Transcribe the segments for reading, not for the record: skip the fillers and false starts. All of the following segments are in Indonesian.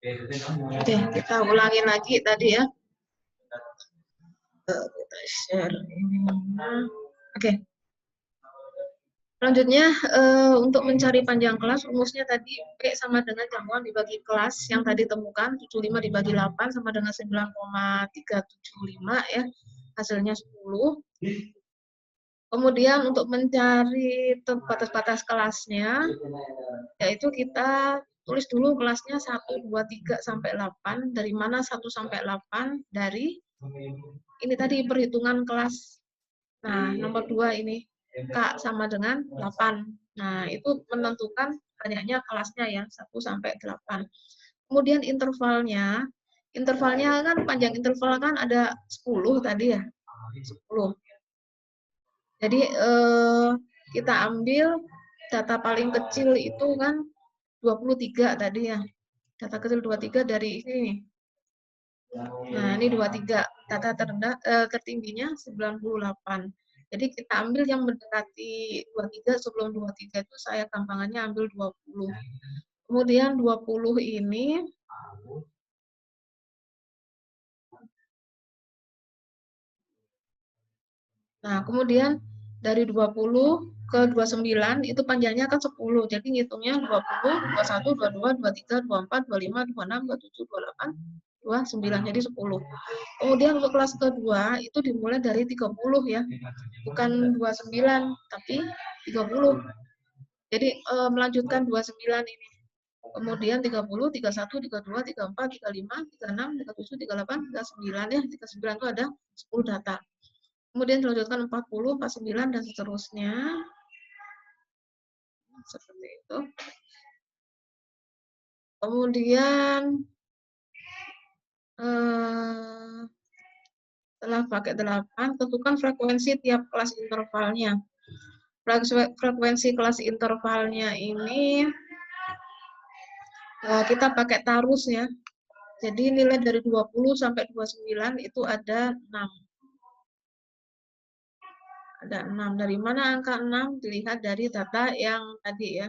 Oke, kita ulangi lagi tadi ya. Kita share ini. Oke. Selanjutnya, untuk mencari panjang kelas, rumusnya tadi P sama dengan jangkauan dibagi kelas yang tadi temukan, 75 dibagi 8 sama dengan 9,375 ya, hasilnya 10. Kemudian untuk mencari batas-batas kelasnya, yaitu kita tulis dulu kelasnya 1, 2, 3, sampai 8. Dari mana 1 sampai 8? Dari ini tadi perhitungan kelas. Nah, nomor 2 ini. K sama dengan 8. Nah, itu menentukan banyaknya kelasnya ya, 1 sampai 8. Kemudian intervalnya kan panjang interval kan ada 10 tadi ya, 10. Jadi kita ambil data paling kecil itu kan 23 tadi ya. Data kecil 23 dari ini. Nah, ini 23. Data tertingginya 98. Jadi kita ambil yang mendekati 23, sebelum 23 itu saya gampangannya ambil 20. Kemudian 20 ini nah, kemudian dari 20 ke 29 itu panjangnya kan 10. Jadi ngitungnya 20, 21, 22, 23, 24, 25, 26, 27, 28, 29. Jadi 10. Kemudian untuk kelas kedua itu dimulai dari 30 ya. Bukan 29 tapi 30. Jadi melanjutkan 29 ini. Kemudian 30, 31, 32, 34, 35, 36, 37, 38, 39 ya. 39 itu ada 10 data. Kemudian dilanjutkan 40, 49 dan seterusnya. Seperti itu. Kemudian setelah pakai 8, tentukan frekuensi tiap kelas intervalnya. Frekuensi kelas intervalnya ini kita pakai tarus ya. Jadi nilai dari 20 sampai 29 itu ada 6. Ada 6. Dari mana angka 6? Dilihat dari data yang tadi ya.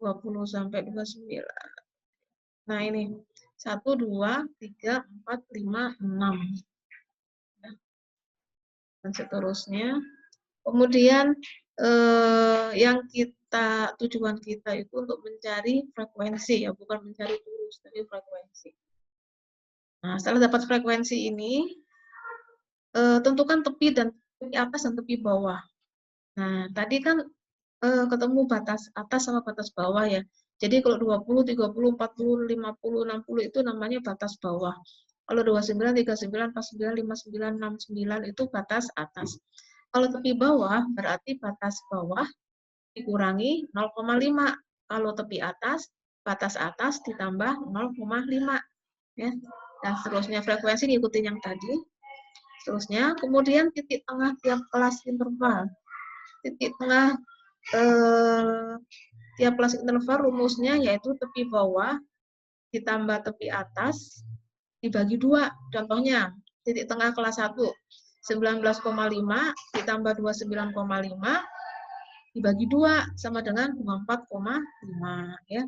20 sampai 29. Nah ini. 1, 2, 3, 4, 5, 6. Dan seterusnya. Kemudian yang tujuan kita itu untuk mencari frekuensi ya, bukan mencari turus, tapi frekuensi. Nah, setelah dapat frekuensi ini, tentukan tepi atas dan tepi bawah. Nah, tadi kan ketemu batas atas sama batas bawah ya. Jadi kalau 20, 30, 40, 50, 60 itu namanya batas bawah. Kalau 29, 39, 49, 59, 69 itu batas atas. Kalau tepi bawah berarti batas bawah dikurangi 0,5. Kalau tepi atas, batas atas ditambah 0,5 ya. Dan seterusnya frekuensi ngikutin yang tadi. Seterusnya, kemudian titik tengah tiap kelas interval. Titik tengah tiap kelas interval rumusnya yaitu tepi bawah ditambah tepi atas dibagi 2. Contohnya, titik tengah kelas 1, 19,5 ditambah 29,5 dibagi 2 sama dengan 24,5 ya.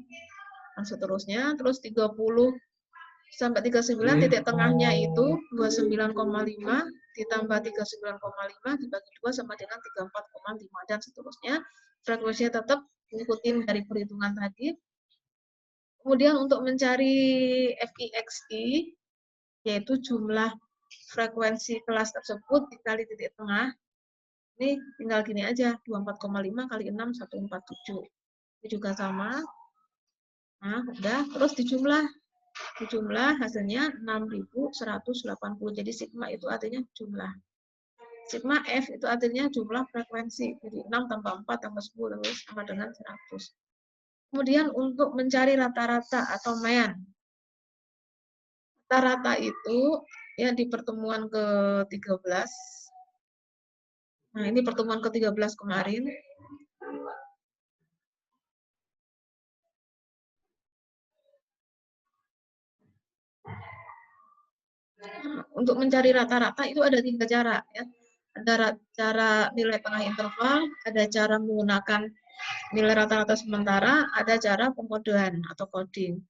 Dan seterusnya, terus 30 sampai 39 titik tengahnya itu 29,5 ditambah 39,5 dibagi 2 sama dengan 34,5 dan seterusnya. Frekuensinya tetap ngikutin dari perhitungan tadi. Kemudian untuk mencari FIXI yaitu jumlah frekuensi kelas tersebut dikali titik tengah. Ini tinggal gini aja, 24,5 kali 6 147. Ini juga sama. Nah, udah terus dijumlah hasilnya 6.180. Jadi sigma itu artinya jumlah. Sigma F itu artinya jumlah frekuensi. Jadi 6 tambah 4 tambah 10 sama dengan 100. Kemudian untuk mencari rata-rata atau mean. Rata-rata itu ya di pertemuan ke-13. Nah, ini pertemuan ke-13 kemarin. Untuk mencari rata-rata itu ada 3 cara ya. Ada cara nilai tengah interval, ada cara menggunakan nilai rata-rata sementara, ada cara pengkodean atau coding.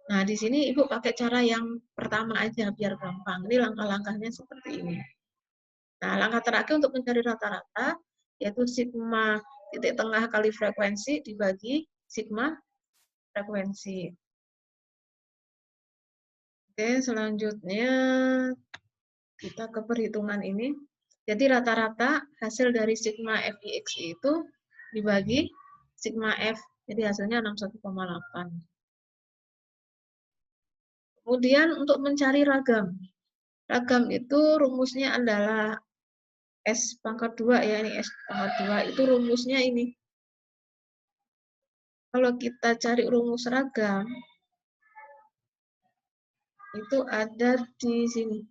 Nah, di sini Ibu pakai cara yang pertama aja biar gampang. Ini langkah-langkahnya seperti ini. Nah, langkah terakhir untuk mencari rata-rata yaitu sigma titik tengah kali frekuensi dibagi sigma frekuensi. Oke, selanjutnya kita ke perhitungan ini. Jadi rata-rata hasil dari sigma FIX itu dibagi sigma F. Jadi hasilnya 61,8. Kemudian untuk mencari ragam. Ragam itu rumusnya adalah S pangkat 2 ya, ini S pangkat 2 itu rumusnya ini. Kalau kita cari rumus ragam, itu ada di sini.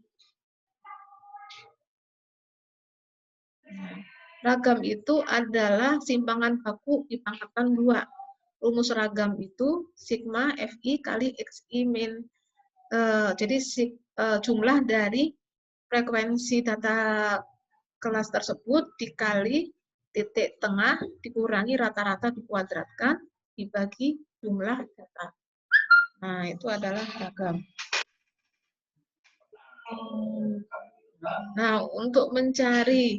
Ragam itu adalah simpangan baku dipangkatkan 2. Rumus ragam itu sigma FI kali XI min. Jadi jumlah dari frekuensi data kelas tersebut dikali titik tengah dikurangi rata-rata dikuadratkan dibagi jumlah data. Nah, itu adalah ragam. Nah, untuk mencari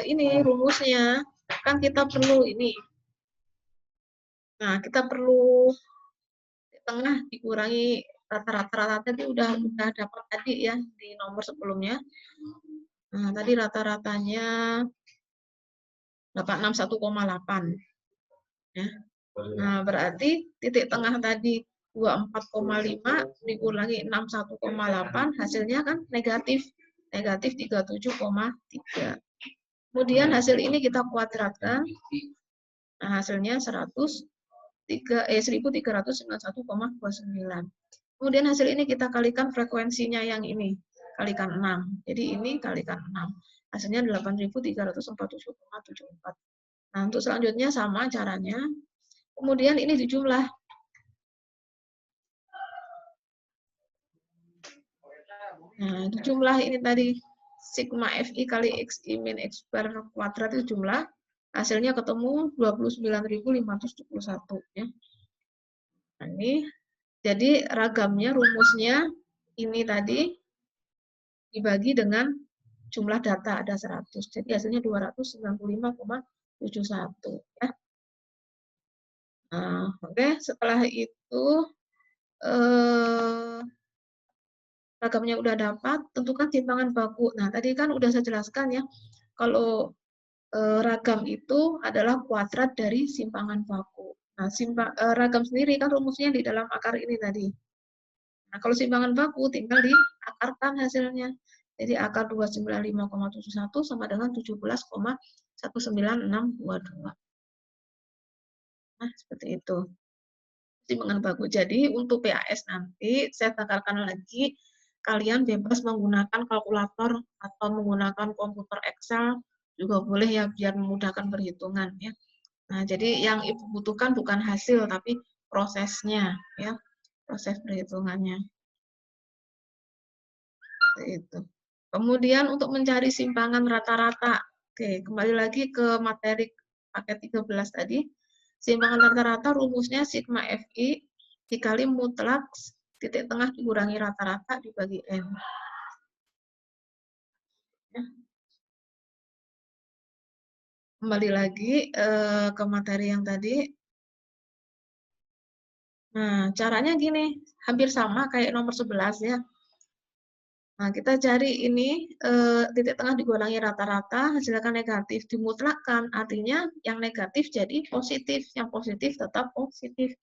ini rumusnya, kan kita perlu ini. Nah, kita perlu tengah dikurangi rata-rata itu udah dapat tadi ya di nomor sebelumnya. Nah, tadi rata-ratanya 861,8 ya. Nah, berarti titik tengah tadi 24,5 dikurangi 61,8 hasilnya kan negatif 37,3. Kemudian hasil ini kita kuadratkan. Nah, hasilnya 1391,29. Kemudian hasil ini kita kalikan frekuensinya yang ini, kalikan 6. Jadi ini kalikan 6. Hasilnya 8.347,74. Nah, untuk selanjutnya sama caranya. Kemudian ini dijumlah. Nah, jumlah ini tadi sigma FI kali XI min X per kuadrat itu jumlah. Hasilnya ketemu 29.571 ya. Nah, ini jadi ragamnya rumusnya ini tadi dibagi dengan jumlah data ada 100. Jadi hasilnya 295,71 ya. Nah, oke, setelah itu ragamnya udah dapat, tentukan simpangan baku. Nah, tadi kan udah saya jelaskan ya, kalau ragam itu adalah kuadrat dari simpangan baku. Nah, ragam sendiri kan rumusnya di dalam akar ini tadi. Nah, kalau simpangan baku tinggal diakarkan hasilnya. Jadi akar 295,71 sama dengan 17,19622. Nah, seperti itu. Simpangan baku. Jadi untuk PAS nanti saya tekankan lagi, kalian bebas menggunakan kalkulator atau menggunakan komputer Excel juga boleh ya biar memudahkan perhitungan ya. Nah, jadi yang Ibu butuhkan bukan hasil tapi prosesnya ya, proses perhitungannya. Seperti itu. Kemudian untuk mencari simpangan rata-rata. Oke, kembali lagi ke materi paket 13 tadi. Simpangan rata-rata rumusnya sigma FI dikali mutlak titik tengah dikurangi rata-rata dibagi N. Ya. Kembali lagi ke materi yang tadi. Nah, caranya gini, hampir sama kayak nomor 11 ya. Nah, kita cari ini titik tengah dikurangi rata-rata, hasilkan negatif, dimutlakkan, artinya yang negatif jadi positif, yang positif tetap positif.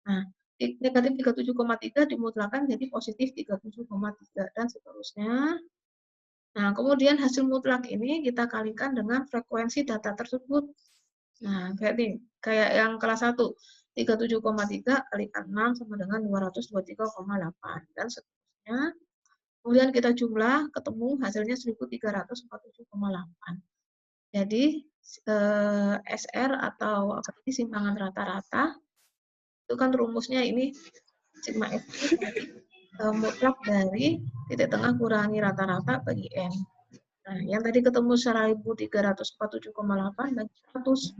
Nah, negatif 37,3 dimutlakkan jadi positif 37,3 dan seterusnya. Nah, kemudian hasil mutlak ini kita kalikan dengan frekuensi data tersebut. Nah, kayak yang kelas 1, 37,3 kalikan 6 sama dengan 223,8 dan seterusnya. Kemudian kita jumlah, ketemu hasilnya 1347,8. Jadi SR atau apa ini simpangan rata-rata itu kan rumusnya ini sigma F mutlak dari titik tengah kurangi rata-rata bagi N. Nah, yang tadi ketemu 1347,8 bagi 100.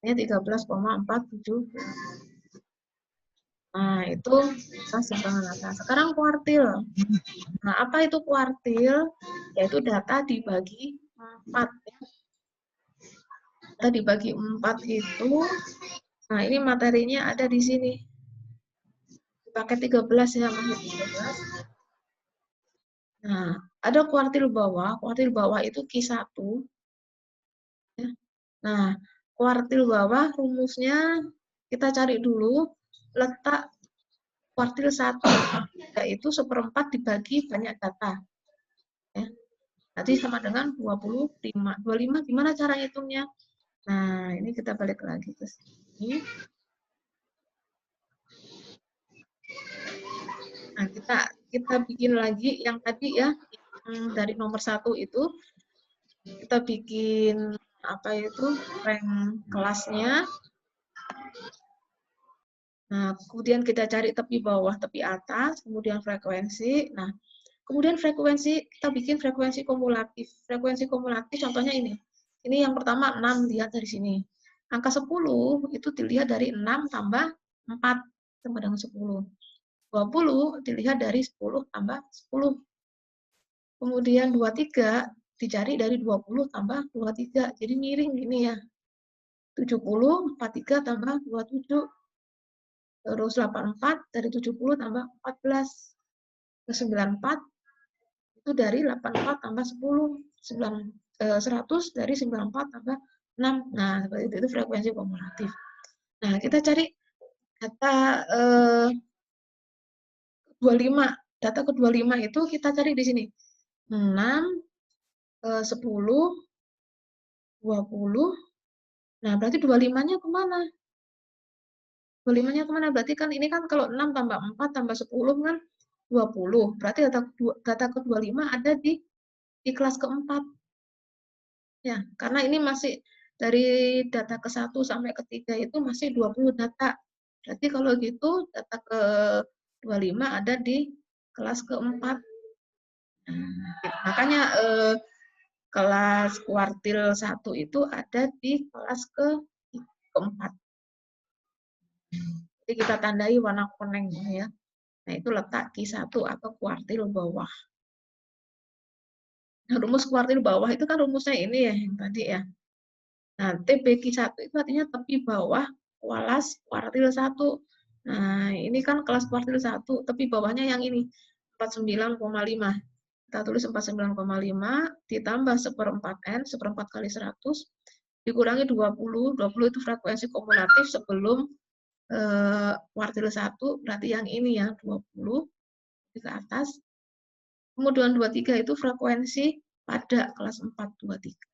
Ini 13,47. Nah, itu simpangan atas. Sekarang kuartil. Nah, apa itu kuartil? Yaitu data dibagi 4. Data dibagi 4 itu, nah ini materinya ada di sini. Pakai 13 ya, masih 13. Nah, ada kuartil bawah. Kuartil bawah itu Q1. Ya. Nah, kuartil bawah rumusnya kita cari dulu letak kuartil 1, yaitu 1/4 dibagi banyak data. Ya. Nanti sama dengan 25. 25 gimana cara hitungnya? Nah, ini kita balik lagi ke sini. Nah, kita bikin lagi yang tadi ya, yang dari nomor 1 itu kita bikin apa itu rank kelasnya. Nah, kemudian kita cari tepi bawah, tepi atas, kemudian frekuensi. Nah, kemudian frekuensi, kita bikin frekuensi kumulatif. Frekuensi kumulatif contohnya ini. Ini yang pertama 6, lihat dari sini. Angka 10 itu dilihat dari 6 tambah 4 sama dengan 10. 20 dilihat dari 10 tambah 10. Kemudian 23 dicari dari 20 tambah 23. Jadi miring gini ya. 70, 43 tambah 27. Terus 84 dari 70 tambah 14. Ke 94 itu dari 84 tambah 10. 100 dari 94 tambah 6. Nah, seperti itu frekuensi kumulatif. Nah, kita cari data 25. Data ke-25 itu kita cari di sini. 6, 10, 20. Nah, berarti 25-nya kemana? 25-nya kemana? Berarti kan ini kan kalau 6 tambah 4 tambah 10 kan 20. Berarti data ke-25 ada di kelas keempat. Ya, karena ini masih dari data ke-1 sampai ke-3 itu masih 20 data. Berarti kalau gitu data ke-25 ada di kelas keempat. Makanya kelas kuartil 1 itu ada di kelas keempat. Jadi kita tandai warna kuning ya. Nah, itu letak Q1 atau kuartil bawah. Nah, rumus kuartil bawah itu kan rumusnya ini ya, yang tadi ya. Nah, TBQ1 itu artinya tepi bawah kelas kuartil 1. Nah, ini kan kelas kuartil 1, tepi bawahnya yang ini, 49,5. Kita tulis 49,5 ditambah 1/4 N, 1/4 kali 100, dikurangi 20. 20 itu frekuensi kumulatif sebelum kuartil 1, berarti yang ini ya, 20 ke atas. Kemudian 23 itu frekuensi pada kelas 4, 23.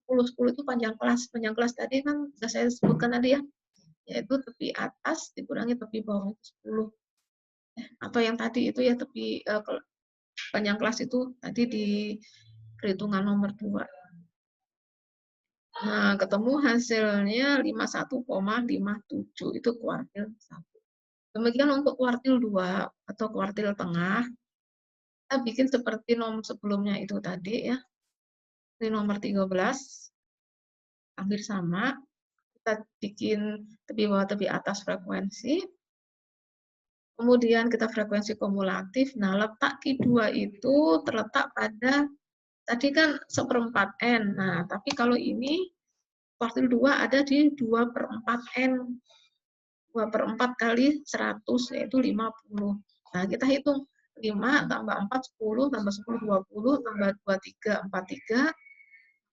10 itu panjang kelas. Panjang kelas tadi kan sudah saya sebutkan tadi ya, yaitu tepi atas dikurangi tepi bawah itu 10. Atau yang tadi itu ya tepi panjang kelas itu tadi di perhitungan nomor 2. Nah, ketemu hasilnya 51,57 itu kuartil 1. Demikian untuk kuartil 2 atau kuartil tengah. Kita bikin seperti nomor sebelumnya itu tadi ya. Di nomor 13 hampir sama. Kita bikin tepi bawah tepi atas frekuensi. Kemudian kita frekuensi kumulatif. Nah, letak Q2 itu terletak pada tadi kan 1/4 N. Nah, tapi kalau ini kuartil 2 ada di 2/4 N. 2/4 kali 100 yaitu 50. Nah, kita hitung 5 tambah 4 10 tambah 10 20 tambah 23 43.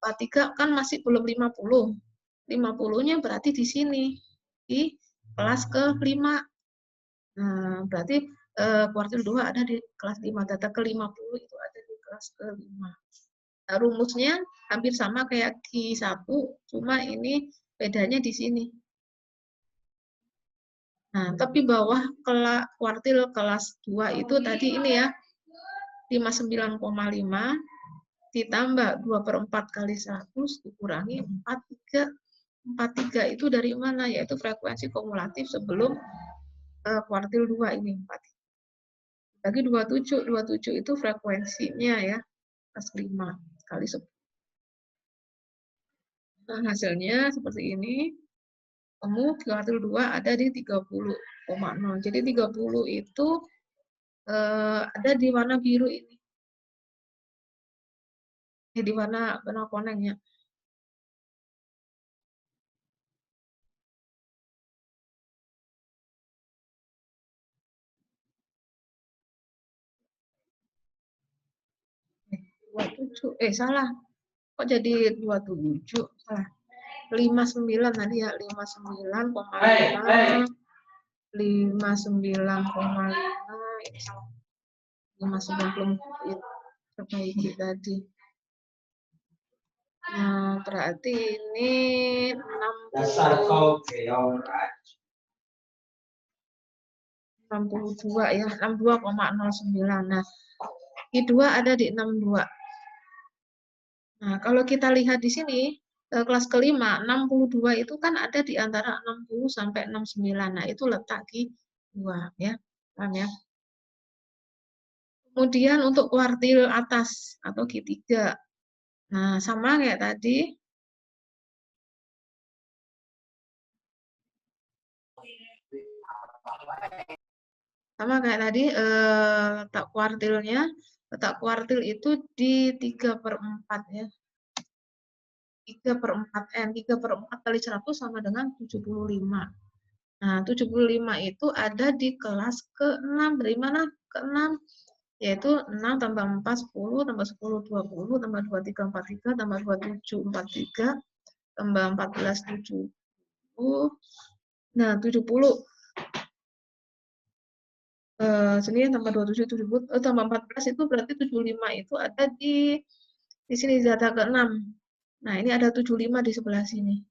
43 kan masih belum 50. 50-nya berarti di sini di kelas ke-5. Nah, berarti kuartil 2 ada di kelas 5. Data ke-50 itu ada di kelas ke-5. Nah, rumusnya hampir sama kayak Q1, cuma ini bedanya di sini. Nah, tapi bawah kuartil kelas 2 itu tadi ini ya, 59,5 ditambah 2/4 kali 100 dikurangi 43. 43 itu dari mana? Yaitu frekuensi kumulatif sebelum kuartil 2 ini. 4. Bagi 27. 27 itu frekuensinya ya, kelas 5 kali 10. Nah, hasilnya seperti ini. Temu kuartil 2 ada di 30,0. Jadi 30 itu ada di warna biru ini. Di warna konengnya. Salah. Kok jadi 27? Salah. 59 tadi ya, 59,5. 59,5 ini salah. 59 perbaiki tadi. Nah, berarti ini 62 ya, 62,09. Nah, I2 ada di 62. Nah, kalau kita lihat di sini, kelas kelima, 62 itu kan ada di antara 60 sampai 69. Nah, itu letak di 2 ya. Paham ya? Kemudian untuk kuartil atas atau Q3. Nah, sama kayak tadi. Sama kayak tadi, letak kuartilnya. Letak kuartil itu di 3/4 ya. 3/4 N. 3/4 kali 100 sama dengan 75. Nah, 75 itu ada di kelas ke-6. Dari mana ke-6? Yaitu 6 tambah 4, 10, tambah 10, 20, tambah 23, 43, tambah 27, 43, tambah 14, 70. Nah, 70. Sini tambah 27, 70, tambah 14 itu berarti 75 itu ada di sini data ke-6. Nah, ini ada 75 di sebelah sini.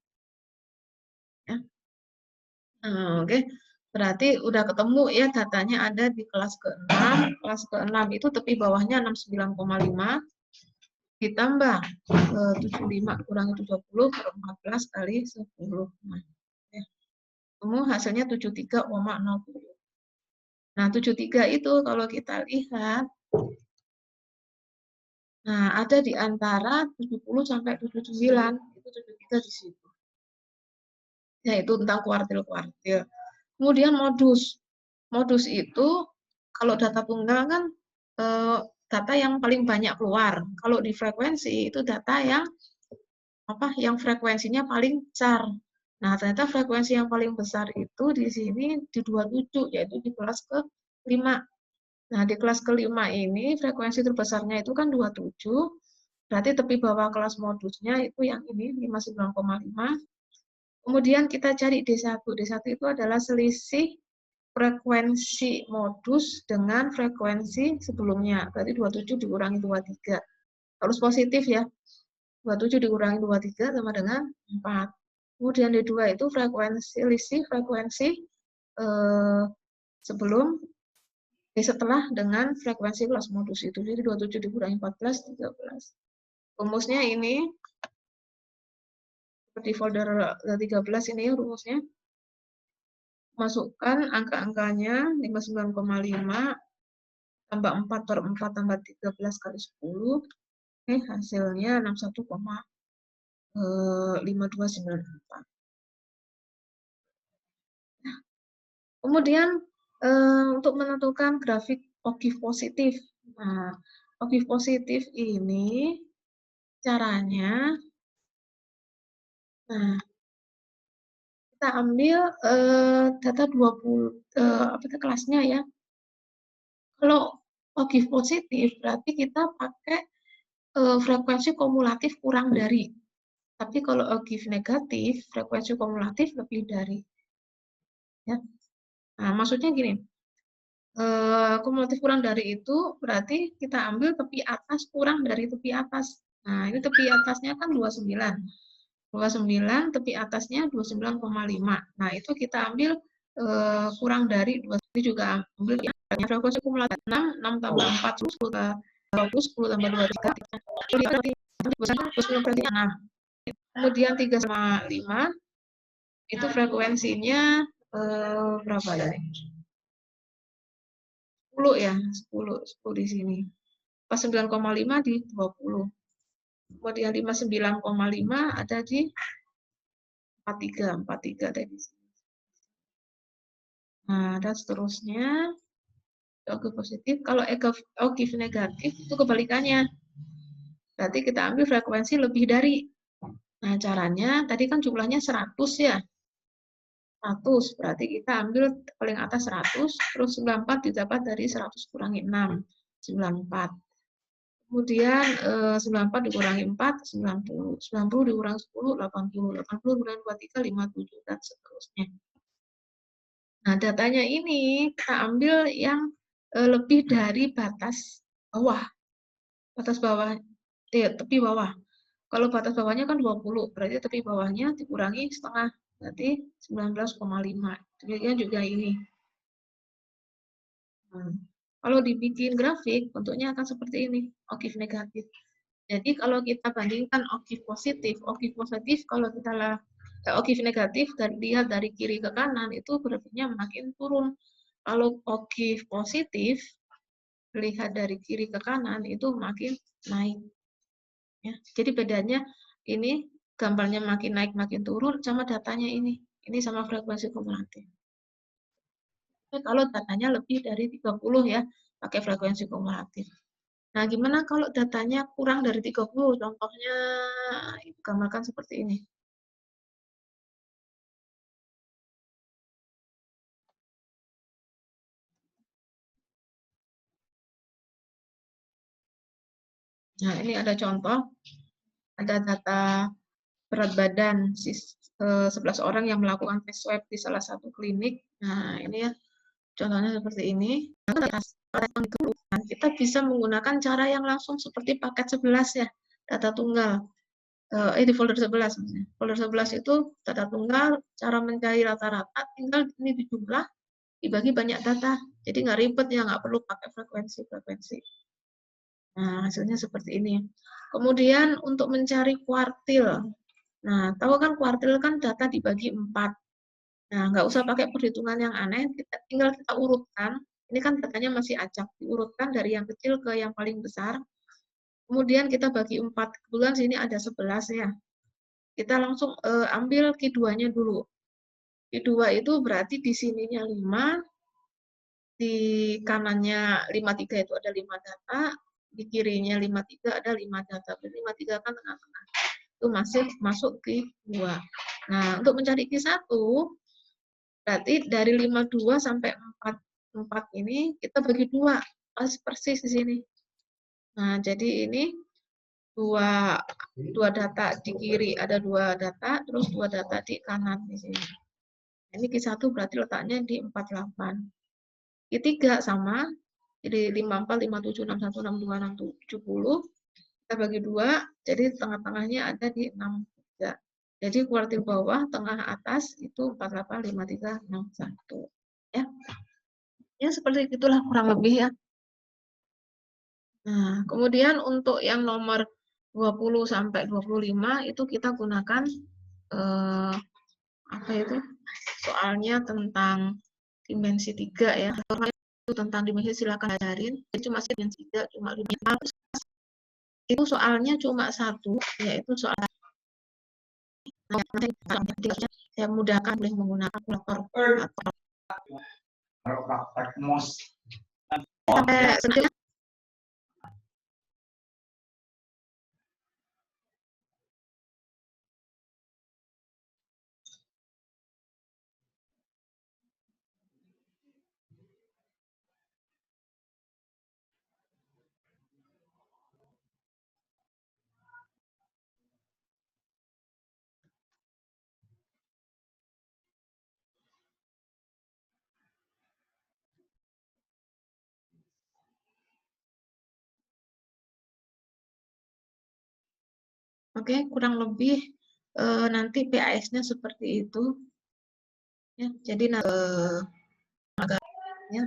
Ya. Oke. Berarti udah ketemu ya datanya ada di kelas ke-6. Kelas ke-6 itu tepi bawahnya 69,5 ditambah 75 kurangi 70 per 14 kali 10. Nah, ya. Ketemu hasilnya 73,0. Nah, 73 itu kalau kita lihat, nah ada di antara 70 sampai 79. Itu 73 di situ. Yaitu tentang kuartil-kuartil. Kemudian modus. Modus itu kalau data tunggal kan data yang paling banyak keluar. Kalau di frekuensi itu data yang frekuensinya paling besar. Nah, ternyata frekuensi yang paling besar itu di sini di 27, yaitu di kelas ke-5. Nah, di kelas ke-5 ini frekuensi terbesarnya itu kan 27, berarti tepi bawah kelas modusnya itu yang ini 59,5. Kemudian kita cari D1. D1 itu adalah selisih frekuensi modus dengan frekuensi sebelumnya. Berarti 27 dikurangi 23. Harus positif ya. 27 dikurangi 23 sama dengan 4. Kemudian D2 itu selisih frekuensi sebelum setelah dengan frekuensi kelas modus itu. Jadi 27 dikurangi 14, 13. Rumusnya ini seperti folder 13 ini ya rumusnya. Masukkan angka-angkanya 59,5 tambah 4/4 tambah 13 kali 10. Hasilnya 61,5294. Nah, kemudian untuk menentukan grafik OGIF positif. Nah, OGIF positif ini caranya, nah, kita ambil data 20 kelasnya ya. Kalau OGIF positif berarti kita pakai frekuensi kumulatif kurang dari. Tapi kalau OGIF negatif, frekuensi kumulatif lebih dari. Ya. Nah, maksudnya gini, kumulatif kurang dari itu berarti kita ambil tepi atas kurang dari tepi atas. Nah, ini tepi atasnya kan 29. 29, tepi atasnya 29,5. Nah, itu kita ambil kurang dari 2. Ini juga ambil frekuensi kumulatif 6, 6 tambah 4, 10 tambah 23. Nah, kemudian 3,5 itu frekuensinya berapa ya? 10 ya, 10 di sini. Pas 9,5 di 20. Kemudian 59,5 ada di 43 dari sini. Nah, dan seterusnya. Ogif positif. Kalau ogif negatif itu kebalikannya. Berarti kita ambil frekuensi lebih dari. Nah, caranya tadi kan jumlahnya 100 ya. 100, berarti kita ambil paling atas 100, terus 94 didapat dari 100 kurangi 6, 94. Kemudian 94 dikurangi 4, 90. 90 dikurangi 10, 80. 80 dikurangi 23, 57, dan seterusnya. Nah, datanya ini kita ambil yang lebih dari batas bawah. Batas bawah, tepi bawah. Kalau batas bawahnya kan 20, berarti tepi bawahnya dikurangi setengah, berarti 19,5. Demikian juga ini. Nah, kalau dibikin grafik, bentuknya akan seperti ini, ogif negatif. Jadi kalau kita bandingkan ogif positif kalau kita ogif negatif dan lihat dari kiri ke kanan, itu grafiknya makin turun. Kalau ogif positif, lihat dari kiri ke kanan, itu makin naik. Ya, jadi bedanya ini gambarnya makin naik makin turun sama datanya ini sama frekuensi kumulatif. Kalau datanya lebih dari 30 ya pakai frekuensi kumulatif. Nah, gimana kalau datanya kurang dari 30? Contohnya gambarkan seperti ini. Nah, ini ada contoh, ada data berat badan 11 orang yang melakukan tes swab di salah satu klinik. Nah, ini ya contohnya seperti ini. Nah, kita bisa menggunakan cara yang langsung seperti paket 11 ya, data tunggal. Di folder 11 maksudnya. Folder 11 itu data tunggal, cara mencari rata-rata, tinggal ini dijumlah, dibagi banyak data. Jadi nggak ribet ya, nggak perlu pakai frekuensi. Nah, hasilnya seperti ini. Kemudian untuk mencari kuartil. Nah, tahu kan kuartil kan data dibagi 4. Nah, nggak usah pakai perhitungan yang aneh, tinggal kita urutkan. Ini kan datanya masih acak, diurutkan dari yang kecil ke yang paling besar. Kemudian kita bagi 4. Kebetulan sini ada 11 ya. Kita langsung ambil Q2-nya dulu. Q2 itu berarti di sininya 5, di kanannya 53 itu ada 5 data, di kirinya 53 ada 5 data. Berarti 53 kan tengah-tengah. Itu masih masuk Q2. Nah, untuk mencari Q1, berarti dari 52 sampai 4 ini kita bagi 2. Pas persis di sini. Nah, jadi ini dua data di kiri, ada 2 data, terus 2 data di kanan di sini. Ini Q1 berarti letaknya di 48. Q3 sama, jadi 54, 57, 61, 62, 70. Kita bagi 2, jadi tengah-tengahnya ada di 63. Jadi kuartil bawah, tengah atas itu 48, 53, 61. Ya, ya seperti itulah kurang lebih ya. Nah, kemudian untuk yang nomor 20 sampai 25 itu kita gunakan apa itu? Soalnya tentang dimensi 3 ya. Itu tentang dimensi silakan ajarin. Itu masih dimensi 3 cuma 5. Itu soalnya cuma 1, yaitu soal saya mudahkan boleh menggunakan kalkulator atau praktek MOS. Sampai sedikit. Oke, kurang lebih nanti PAS-nya seperti itu. Ya, jadi ya,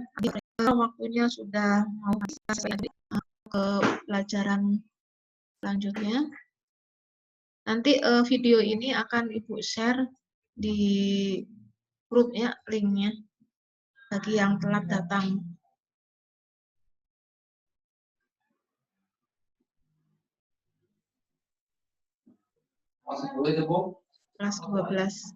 waktunya sudah mau ke pelajaran selanjutnya. Nanti video ini akan Ibu share di grup ya, linknya bagi yang telat datang. Boleh, Bu? kelas 12.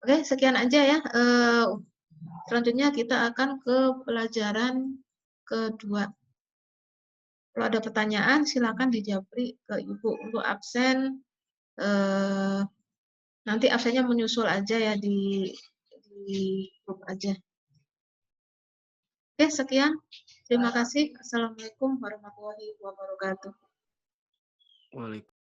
Oke, sekian aja ya. Selanjutnya kita akan ke pelajaran kedua. Kalau ada pertanyaan, silakan dijawab ke Ibu. Untuk absen, nanti absennya menyusul aja ya di grup aja. Oke, sekian. Terima kasih. Assalamualaikum warahmatullahi wabarakatuh. Waalaikumsalam.